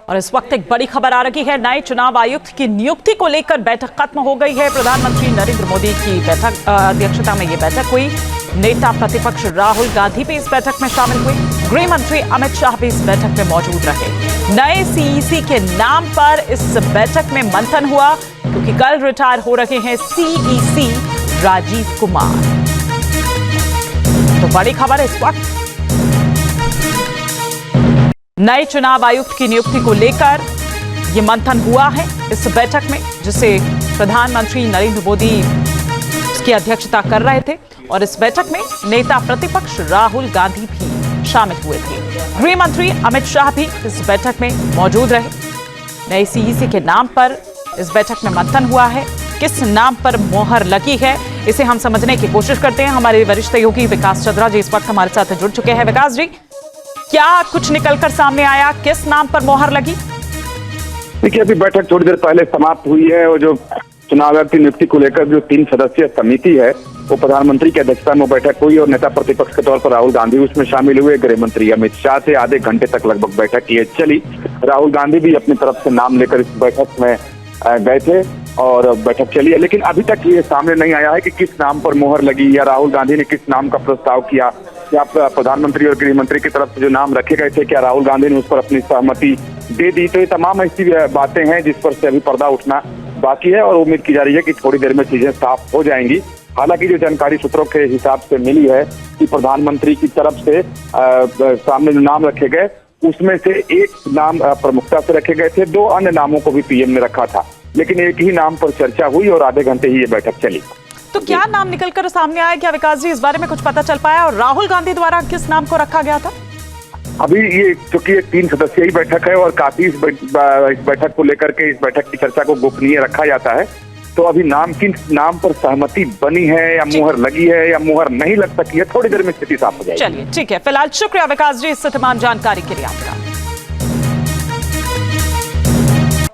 और इस वक्त एक बड़ी खबर आ रही है। नए चुनाव आयुक्त की नियुक्ति को लेकर बैठक खत्म हो गई है। प्रधानमंत्री नरेंद्र मोदी की अध्यक्षता में ये बैठक हुई। नेता प्रतिपक्ष राहुल गांधी भी इस बैठक में शामिल हुए। गृह मंत्री अमित शाह भी इस बैठक में मौजूद रहे। नए सीईसी के नाम पर इस बैठक में मंथन हुआ, क्योंकि कल रिटायर हो रहे हैं सीईसी राजीव कुमार। तो बड़ी खबर इस वक्त नए चुनाव आयुक्त की नियुक्ति को लेकर यह मंथन हुआ है इस बैठक में, जिसे प्रधानमंत्री नरेंद्र मोदी की अध्यक्षता कर रहे थे। और इस बैठक में नेता प्रतिपक्ष राहुल गांधी भी शामिल हुए थे। गृह मंत्री अमित शाह भी इस बैठक में मौजूद रहे। नए सीईसी के नाम पर इस बैठक में मंथन हुआ है। किस नाम पर मोहर लगी है, इसे हम समझने की कोशिश करते हैं। हमारे वरिष्ठ सहयोगी विकास चंद्रा जी इस वक्त हमारे साथ जुड़ चुके हैं। विकास जी, क्या कुछ निकलकर सामने आया, किस नाम पर मोहर लगी? देखिए, अभी बैठक थोड़ी देर पहले समाप्त हुई है और जो चुनाव आयोग की नियुक्ति को लेकर जो 3 सदस्यीय समिति है, वो प्रधानमंत्री की अध्यक्षता में बैठक हुई और नेता प्रतिपक्ष के तौर पर राहुल गांधी उसमें शामिल हुए। गृह मंत्री अमित शाह से आधे घंटे तक लगभग बैठक ये चली। राहुल गांधी भी अपनी तरफ से नाम लेकर इस बैठक में गए थे और बैठक चली है। लेकिन अभी तक ये सामने नहीं आया है कि किस नाम पर मोहर लगी या राहुल गांधी ने किस नाम का प्रस्ताव किया, या प्रधानमंत्री और गृह मंत्री की तरफ से जो नाम रखे गए थे, क्या राहुल गांधी ने उस पर अपनी सहमति दे दी। तो ये तमाम ऐसी बातें हैं जिस पर से अभी पर्दा उठना बाकी है और उम्मीद की जा रही है कि थोड़ी देर में चीजें साफ हो जाएंगी। हालांकि जो जानकारी सूत्रों के हिसाब से मिली है कि प्रधानमंत्री की तरफ से सामने जो नाम रखे गए, उसमें से एक नाम प्रमुखता से रखे गए थे, 2 अन्य नामों को भी पीएम ने रखा था, लेकिन एक ही नाम पर चर्चा हुई और आधे घंटे ही ये बैठक चली। तो क्या नाम निकलकर सामने आया, क्या विकास जी इस बारे में कुछ पता चल पाया? और राहुल गांधी द्वारा किस नाम को रखा गया था? अभी ये चूंकि एक 3 सदस्यीय बैठक है और काफी इस बैठक को लेकर के, इस बैठक की चर्चा को गोपनीय रखा जाता है, तो अभी नाम किन नाम पर सहमति बनी है या मुहर लगी है या मुहर नहीं लग सकी है, थोड़ी देर में स्थिति साफ हो जाएगी। चलिए ठीक है, फिलहाल शुक्रिया विकास जी इस तमाम जानकारी के लिए आपका।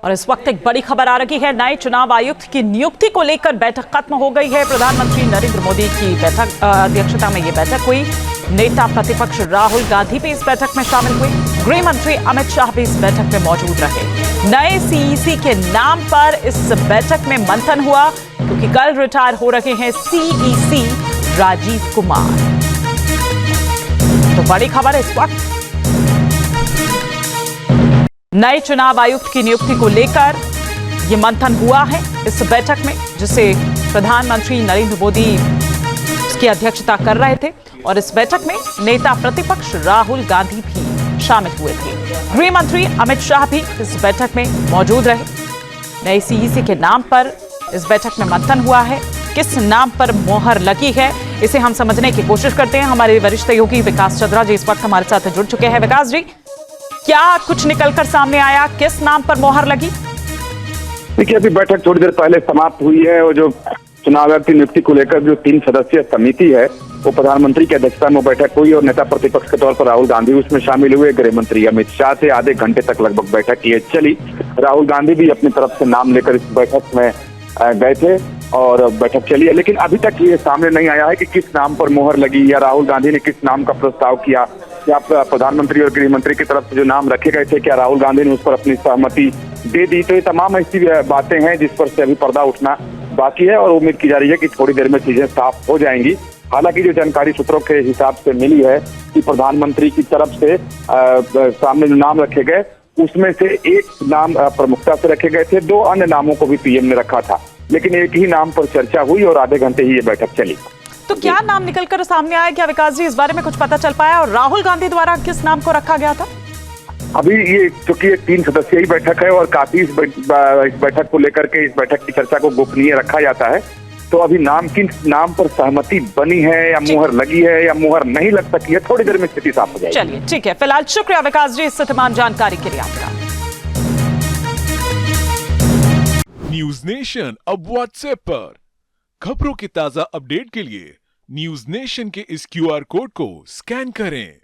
और इस वक्त एक बड़ी खबर आ रही है। नए चुनाव आयुक्त की नियुक्ति को लेकर बैठक खत्म हो गई है। प्रधानमंत्री नरेंद्र मोदी की अध्यक्षता में ये बैठक हुई। नेता प्रतिपक्ष राहुल गांधी भी इस बैठक में शामिल हुए। गृह मंत्री अमित शाह भी इस बैठक में मौजूद रहे। नए सीईसी के नाम पर इस बैठक में मंथन हुआ, क्योंकि कल रिटायर हो रहे हैं सीईसी राजीव कुमार। तो बड़ी खबर इस वक्त नए चुनाव आयुक्त की नियुक्ति को लेकर यह मंथन हुआ है इस बैठक में, जिसे प्रधानमंत्री नरेंद्र मोदी की अध्यक्षता कर रहे थे। और इस बैठक में नेता प्रतिपक्ष राहुल गांधी भी शामिल हुए थे। गृह मंत्री अमित शाह भी इस बैठक में मौजूद रहे। नए सीईसी के नाम पर इस बैठक में मंथन हुआ है। किस नाम पर मोहर लगी है, इसे हम समझने की कोशिश करते हैं। हमारे वरिष्ठ सहयोगी विकास चंद्रा जी इस वक्त हमारे साथ जुड़ चुके हैं। विकास जी, क्या कुछ निकलकर सामने आया, किस नाम पर मोहर लगी? देखिए, अभी बैठक थोड़ी देर पहले समाप्त हुई है और जो चुनाव आयोग की नियुक्ति को लेकर जो 3 सदस्यीय समिति है, वो प्रधानमंत्री की अध्यक्षता में बैठक हुई और नेता प्रतिपक्ष के तौर पर राहुल गांधी उसमें शामिल हुए। गृह मंत्री अमित शाह से आधे घंटे तक लगभग बैठक ये चली। राहुल गांधी भी अपनी तरफ से नाम लेकर इस बैठक में गए थे और बैठक चली है। लेकिन अभी तक ये सामने नहीं आया है कि किस नाम पर मोहर लगी या राहुल गांधी ने किस नाम का प्रस्ताव किया, या प्रधानमंत्री और गृह मंत्री की तरफ से जो नाम रखे गए थे, क्या राहुल गांधी ने उस पर अपनी सहमति दे दी। तो ये तमाम ऐसी बातें हैं जिस पर से अभी पर्दा उठना बाकी है और उम्मीद की जा रही है कि थोड़ी देर में चीजें साफ हो जाएंगी। हालांकि जो जानकारी सूत्रों के हिसाब से मिली है कि प्रधानमंत्री की तरफ से सामने जो नाम रखे गए, उसमें से एक नाम प्रमुखता से रखे गए थे, 2 अन्य नामों को भी पीएम ने रखा था, लेकिन एक ही नाम पर चर्चा हुई और आधे घंटे ही ये बैठक चली। तो क्या नाम निकलकर सामने आया, क्या विकास जी इस बारे में कुछ पता चल पाया? और राहुल गांधी द्वारा किस नाम को रखा गया था? अभी ये चूंकि एक 3 सदस्यीय बैठक है और काफी इस बैठक को लेकर के, इस बैठक की चर्चा को गोपनीय रखा जाता है, तो अभी नाम किन नाम पर सहमति बनी है या मुहर लगी है या मुहर नहीं लग सकी है, थोड़ी देर में स्थिति साफ हो जाएगी। चलिए ठीक है, फिलहाल शुक्रिया विकास जी इस तमाम जानकारी के लिए आपका। न्यूज नेशन अब व्हाट्सएप पर खबरों की ताजा अपडेट के लिए न्यूज नेशन के इस QR कोड को स्कैन करें।